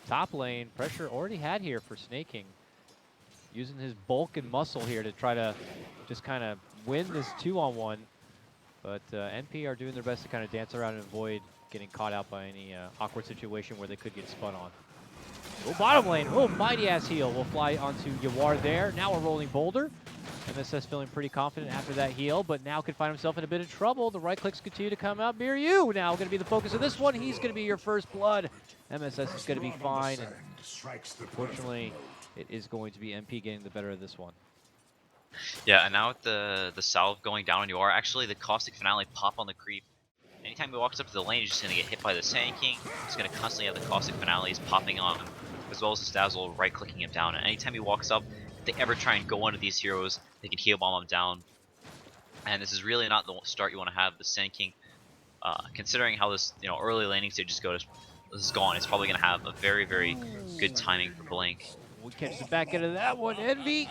top lane. Pressure already had here for Sneyking. Using his bulk and muscle here to try to just kind of win this 2-on-1. But NP are doing their best to kind of dance around and avoid getting caught out by any awkward situation where they could get spun on. Oh, bottom lane. Oh, mighty ass heal. Will fly onto Yawar there. Now a rolling boulder. MSS feeling pretty confident after that heal, but now could find himself in a bit of trouble. The right clicks continue to come out. Biryu now going to be the focus of this one. He's going to be your first blood. MSS is going to be fine. And unfortunately, it is going to be MP getting the better of this one. Yeah, and now with the salve going down on Yawar, actually the caustic finale pop on the creep. Anytime he walks up to the lane, he's just going to get hit by the Sneyking. He's going to constantly have the caustic finales popping on, as well as the Dazzle right clicking him down. And anytime he walks up, if they ever try and go onto these heroes, they can heal bomb him down. And this is really not the start you want to have. The Sneyking, considering how this early laning stage is gone, it's probably going to have a very, very good timing for Blink. We catch the back end of that one. Envy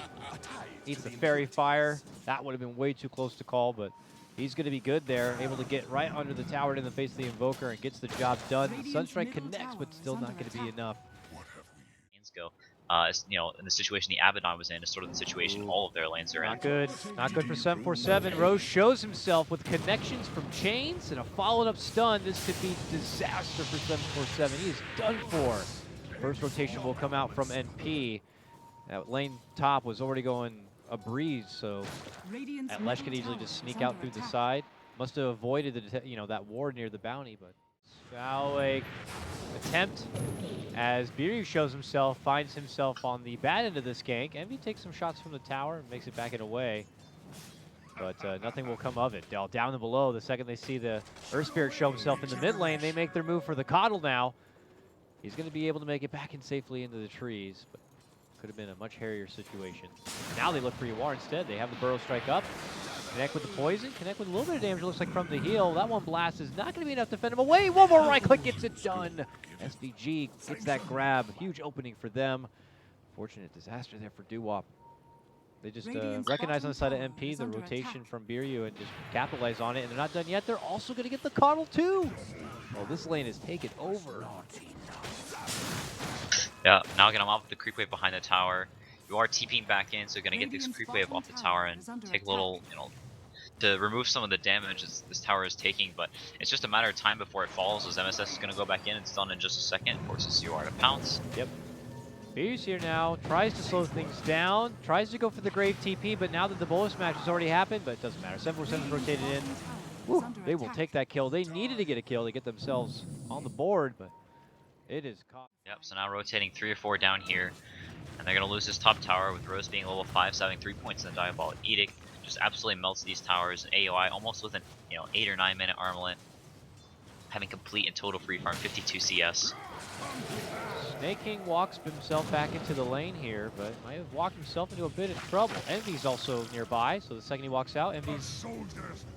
eats the fairy fire. That would have been way too close to call, but he's going to be good there. Able to get right under the tower in the face of the Invoker and gets the job done. The Sunstrike connects, but still not going to be enough. Go. In the situation the Abaddon was in, is sort of the situation all of their lanes are in. Not good. Not good for 747. Rose shows himself with connections from chains and a followed up stun. This could be disaster for 747. He is done for. First rotation will come out from NP. That lane top was already going a breeze, so Lesh could easily just sneak out through the side. Must have avoided the that ward near the bounty, but Shao attempt as Biryu shows himself, finds himself on the bad end of this gank. Envy takes some shots from the tower and makes it back and away, but nothing will come of it. Down and below, the second they see the Earth Spirit show himself in the mid lane, they make their move for the Coddle now. He's going to be able to make it back in safely into the trees, but could have been a much hairier situation. Now they look for Yawar instead. They have the Burrow Strike up. Connect with the poison, connect with a little bit of damage, it looks like, from the heal. That one blast is not going to be enough to fend him away. One more right click gets it done. SVG gets that grab. Huge opening for them. Fortunate disaster there for Doo-Wop. They just recognize on the side of MP the rotation from Biryu and just capitalize on it, and they're not done yet. They're also going to get the Coddle too. Oh, this lane is taken over. Yeah, now get him off with the creep wave behind the tower. You are TPing back in, so you're going to get this creep wave off the tower and take a little, to remove some of the damage this tower is taking, but it's just a matter of time before it falls, as MSS is going to go back in. It's done in just a second, forces Yawar to pounce. Yep. Biryu's here now, tries to slow things down, tries to go for the Grave TP, but now that the bonus match has already happened, but it doesn't matter. 747's rotated in. Woo, they will take that kill. They needed to get a kill to get themselves on the board, but it is caught. Yep, so now rotating 3 or 4 down here. And they're going to lose this top tower with Rose being level 5, having 3 points in the Diabolic Edict. Just absolutely melts these towers. And AOI almost with an 8 or 9 minute armlet. Having complete and total free farm, 52 CS. Sneyking walks himself back into the lane here, but might have walked himself into a bit of trouble. Envy's also nearby, so the second he walks out, Envy's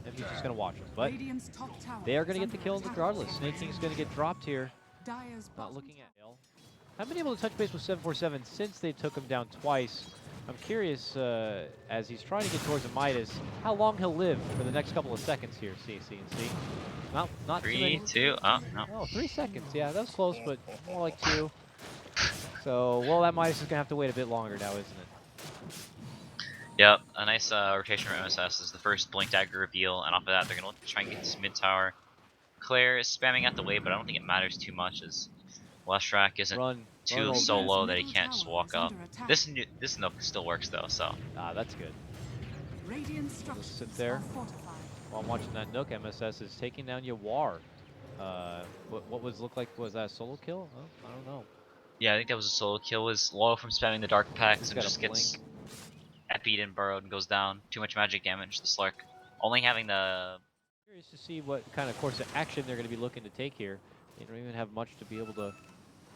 just going to watch him. But they are going to get the kill regardless. Sneyking is going to get dropped here. Not looking at Hill. Haven't been able to touch base with 747 since they took him down twice. I'm curious, as he's trying to get towards a Midas, how long he'll live for the next couple of seconds here. See. Not 3, too many. 2, no. Oh, 3 seconds. Yeah, that was close, but more like 2. So, well, that Midas is going to have to wait a bit longer now, isn't it? Yep, a nice rotation from MSS is the first Blink Dagger reveal, and off of that, they're going to try and get this mid tower. Claire is spamming at the wave, but I don't think it matters too much, as Leshrac isn't too so low that he can't just walk up. This Nook still works though, so. Ah, that's good. Just sit there. While I'm watching that Nook, MSS is taking down Yawar. What looked like, was that a solo kill? Oh, I don't know. Yeah, I think that was a solo kill. Was low from spamming the dark packs and just gets epied and burrowed and goes down. Too much magic damage, the Slark. Only having the... Curious to see what kind of course of action they're going to be looking to take here. They don't even have much to be able to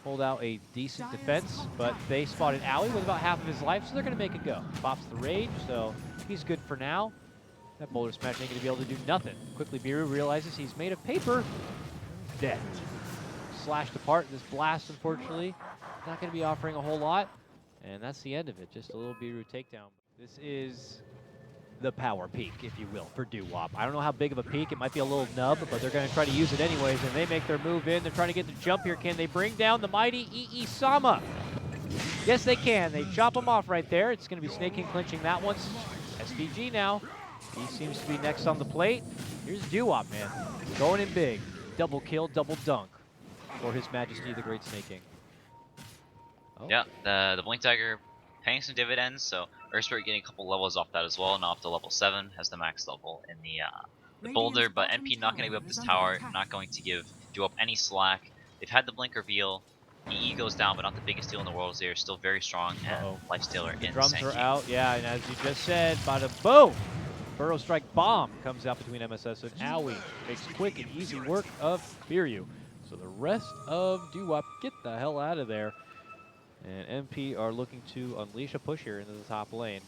hold out a decent defense, but they spotted Owie with about half of his life, so they're going to make it go. Pops the rage, so he's good for now. That boulder smash ain't going to be able to do nothing. Quickly, Biryu realizes he's made of paper. Dead. Slashed apart. This blast, unfortunately, not going to be offering a whole lot, and that's the end of it. Just a little Biryu takedown. This is the power peak, if you will, for Doo-Wop. I don't know how big of a peak. It might be a little nub, but they're going to try to use it anyways, and they make their move in. They're trying to get the jump here. Can they bring down the mighty Sama? Yes, they can. They chop him off right there. It's going to be Sneyking clinching that one. SVG now. He seems to be next on the plate. Here's Doo-Wop, man. Going in big. Double kill, double dunk for His Majesty the Great Sneyking. Oh. Yeah, the Blink Dagger paying some dividends, so Earthspirit getting a couple levels off that as well, now up to level 7, has the max level in the boulder, but NP not going to give up this tower, not going to give Doo-Wop any slack. They've had the Blink reveal, EE goes down, but not the biggest deal in the world, they are still very strong, and Lifestealer in Drums Sneyking. are out, yeah, and as you just said, bada boom! Burrow Strike Bomb comes out between MSS and Owie. Makes quick and easy work of Biryu. So the rest of Doo-Wop get the hell out of there. And MP are looking to unleash a push here into the top lane.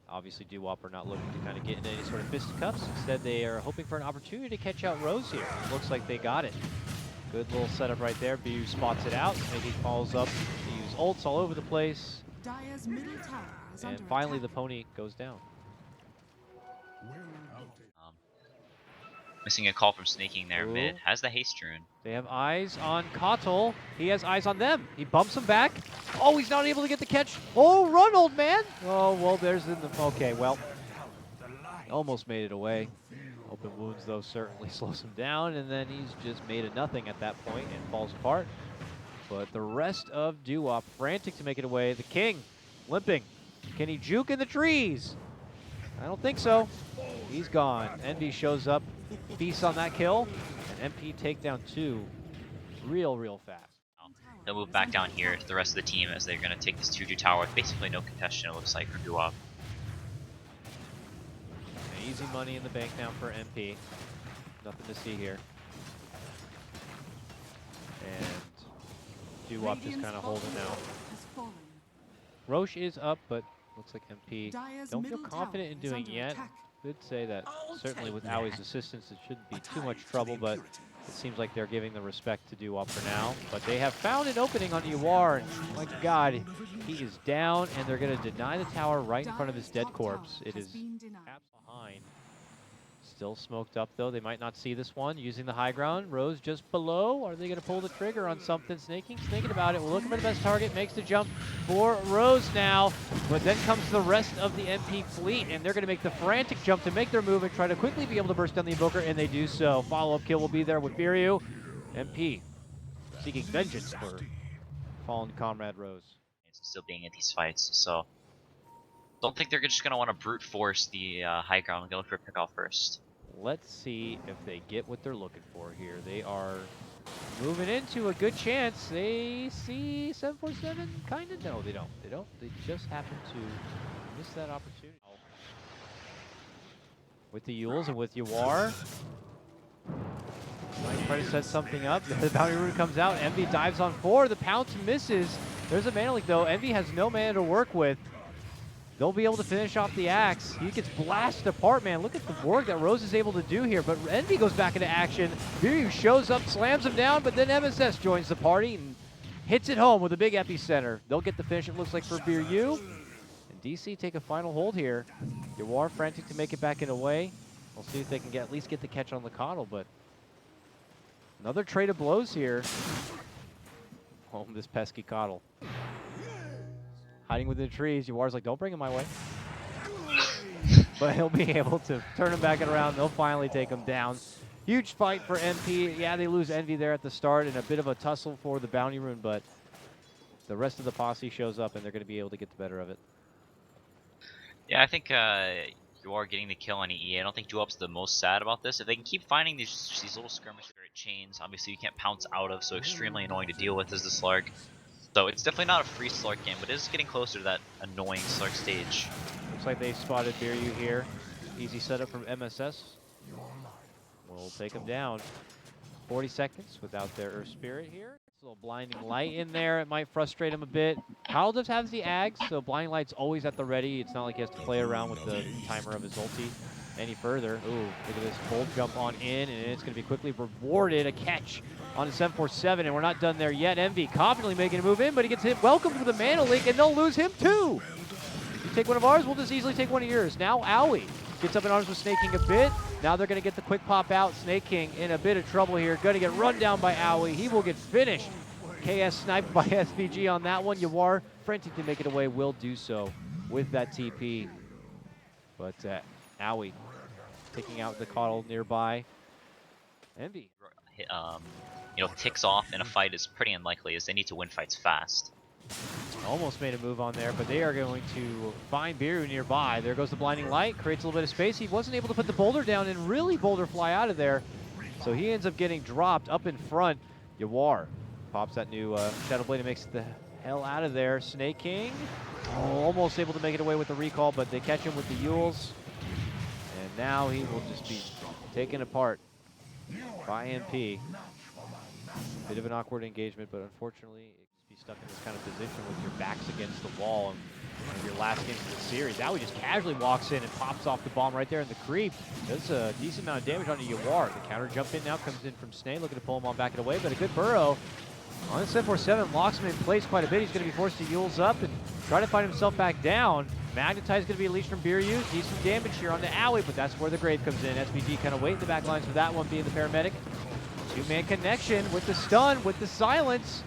Obviously, Doo-Wop are not looking to kind of get into any sort of fisticuffs. Instead, they are hoping for an opportunity to catch out Rose here. Looks like they got it. Good little setup right there. Biryu spots it out. Maybe follows up. They use ults all over the place. And finally, the pony goes down. Missing a call from Sneyking there Ooh. mid. Has the haste rune. They have eyes on Kotl. He has eyes on them. He bumps him back. Oh, he's not able to get the catch. Oh, run, old man. Oh, well, there's the... Okay, well, almost made it away. Open wounds, though, certainly slows him down, and then he's just made a nothing at that point and falls apart. But the rest of Doo-Wop frantic to make it away. The king limping. Can he juke in the trees? I don't think so. He's gone. Envy shows up, feasts on that kill, and MP take down 2 real fast. They'll move back down here to the rest of the team as they're going to take this 2-2 tower with basically no contestation, it looks like, for Doo-Wop. Easy money in the bank now for MP. Nothing to see here. And Doo-Wop just kind of holding now. Roche is up, but looks like MP don't feel confident in doing it yet. Could say that certainly with Owie's assistance it shouldn't be too much trouble, but it seems like they're giving the respect to Doo-Wop for now. But they have found an opening on Yawar, and my god, he is down, and they're going to deny the tower right in front of his dead corpse. It is behind. Still smoked up, though. They might not see this one. Using the high ground. Rose just below. Are they going to pull the trigger on something? Sneyking, thinking about it. We're looking for the best target. Makes the jump for Rose now. But then comes the rest of the MP fleet, and they're going to make the frantic jump to make their move and try to quickly be able to burst down the Invoker, and they do so. Follow-up kill will be there with Biryu. MP seeking vengeance for fallen comrade Rose. It's still being in these fights, so don't think they're just going to want to brute force the high ground and go for a pick off first. Let's see if they get what they're looking for here. They are moving into a good chance. They see 747? Kind of? No, they don't. They don't. They just happen to miss that opportunity. With the Yules and with Yawar. Might try to set something up. The bounty rune comes out. Envy dives on 4. The pounce misses. There's a mana leak, though. Envy has no mana to work with. They'll be able to finish off the axe. He gets blasted apart, man. Look at the work that Rose is able to do here. But Envy goes back into action. Biryu shows up, slams him down, but then MSS joins the party and hits it home with a big epicenter. They'll get the finish, it looks like, for Biryu. And DC take a final hold here. Yawar frantic to make it back in a way. We'll see if they can at least get the catch on the Kotl, but another trade of blows here. Home this pesky Kotl. Hiding within the trees. Yawar's like, don't bring him my way. But he'll be able to turn him back around. They'll finally take him down. Huge fight for MP. Yeah, they lose Envy there at the start and a bit of a tussle for the bounty rune, but the rest of the posse shows up and they're going to be able to get the better of it. Yeah, I think Yawar getting the kill on EE. I don't think Doo-Wop's the most sad about this. If they can keep finding these little skirmishes or chains, obviously you can't pounce out of, so extremely annoying to deal with is the Slark. So it's definitely not a free Slark game, but it is getting closer to that annoying Slark stage. Looks like they spotted Biryu here. Easy setup from MSS. We'll take him down. 40 seconds without their Earth Spirit here. It's a little blinding light in there. It might frustrate him a bit. Kyle does have the Ags, so blinding light's always at the ready. It's not like he has to play around with the timer of his ulti any further. Ooh, look at this bold jump on in, and it's going to be quickly rewarded. A catch on a 747, and we're not done there yet. Envy confidently making a move in, but he gets hit. Welcome to the mana leak, and they'll lose him too. You take one of ours, we'll just easily take one of yours. Now Owie gets up in arms with Sneyking a bit. Now they're going to get the quick pop out. Sneyking in a bit of trouble here. Going to get run down by Owie. He will get finished. KS sniped by SVG on that one. Yawar, frantic to make it away, will do so with that TP. But Owie taking out the Coddle nearby. EternaLEnVy. Ticks off in a fight is pretty unlikely, as they need to win fights fast. Almost made a move on there, but they are going to find Biru nearby. There goes the blinding light, creates a little bit of space. He wasn't able to put the boulder down and really boulder fly out of there. So he ends up getting dropped up in front. Yawar pops that new Shadow Blade and makes the hell out of there. Sneyking, almost able to make it away with the recall, but they catch him with the Yules. And now he will just be taken apart by MP. Bit of an awkward engagement, but unfortunately, be stuck in this kind of position with your backs against the wall and your last game of the series. Now he just casually walks in and pops off the bomb right there in the creep. Does a decent amount of damage onto Yawar. The counter jump in now comes in from Sney, looking to pull him on back and away, but a good burrow on the 747 locks him in place quite a bit. He's going to be forced to Yules up and try to find himself back down. Magnetize is going to be unleashed from Biru. Decent damage here on the Owie, but that's where the grave comes in. SVG kind of waiting the back lines for that one, being the paramedic. Two-man connection with the stun, with the silence.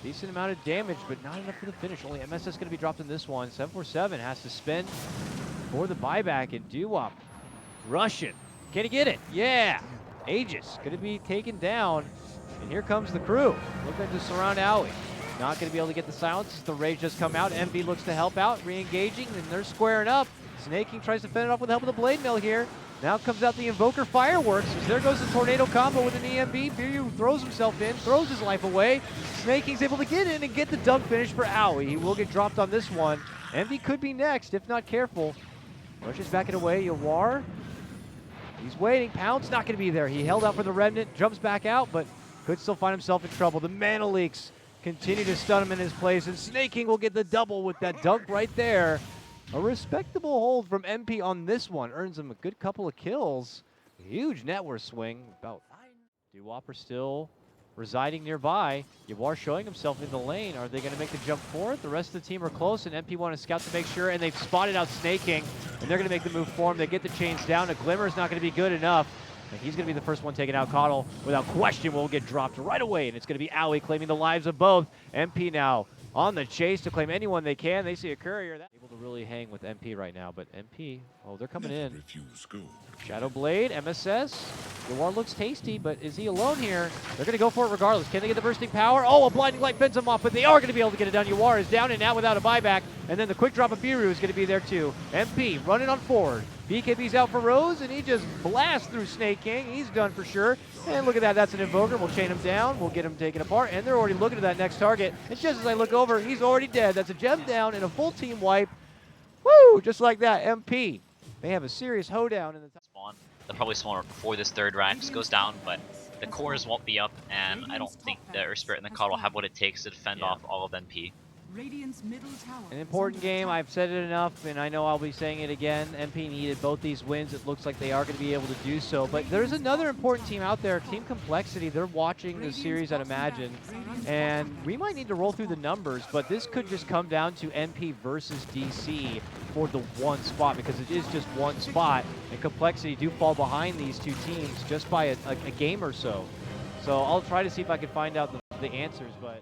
Decent amount of damage, but not enough for the finish. Only MSS going to be dropped in this one. 747 has to spend for the buyback, and Doo-Wop Russian. Can he get it? Yeah. Aegis going to be taken down, and here comes the crew looking to surround Owie. Not going to be able to get the silence as the rage does come out. EternaLEnVy looks to help out, re-engaging, and they're squaring up. Sneyking tries to fend it off with the help of the Blade Mill here. Now comes out the Invoker Fireworks, as there goes the Tornado combo with an EMB. Biru throws himself in, throws his life away. Sneyking able to get in and get the dunk finish for Owie. He will get dropped on this one. EternaLEnVy could be next, if not careful. Rushes back it away. Yawar, he's waiting. Pound's not going to be there. He held out for the Remnant, jumps back out, but could still find himself in trouble. The Mana Leaks continue to stun him in his place, and Sneyking will get the double with that dunk right there. A respectable hold from MP on this one. Earns him a good couple of kills. Huge net worth swing. About Doo-Wop still residing nearby. Yawar showing himself in the lane. Are they going to make the jump forward? The rest of the team are close, and MP want to scout to make sure, and they've spotted out Sneyking, and they're going to make the move for him. They get the chains down. A Glimmer is not going to be good enough. And he's going to be the first one taken out. Coddle, without question, will get dropped right away, and it's going to be Owie claiming the lives of both. MP now on the chase to claim anyone they can. They see a courier that's able to really hang with MP right now, but MP, oh, they're coming in. Shadow Blade, MSS. Yawar looks tasty, but is he alone here? They're going to go for it regardless. Can they get the bursting power? Oh, a blinding light fends him off, but they are going to be able to get it done. Yawar is down and out without a buyback, and then the quick drop of Biru is going to be there too. MP running on forward. BKB's out for Rose, and he just blasts through Sneyking. He's done for sure. And look at that, that's an Invoker. We'll chain him down, we'll get him taken apart, and they're already looking at that next target. And just as I look over, he's already dead. That's a gem down and a full team wipe. Woo! Just like that, MP. They have a serious hoedown in the top. Spawn. They'll probably spawn before this third Rax goes down, but the cores won't be up, and I don't think the Earth Spirit and the Coddle have what it takes to defend off all of NP. An important game. I've said it enough, and I know I'll be saying it again. MP needed both these wins. It looks like they are going to be able to do so. But there's another important team out there, Team Complexity. They're watching the series, I'd imagine. And we might need to roll through the numbers, but this could just come down to MP versus DC for the one spot, because it is just one spot. And Complexity do fall behind these two teams just by a game or so. So I'll try to see if I can find out the answers, but...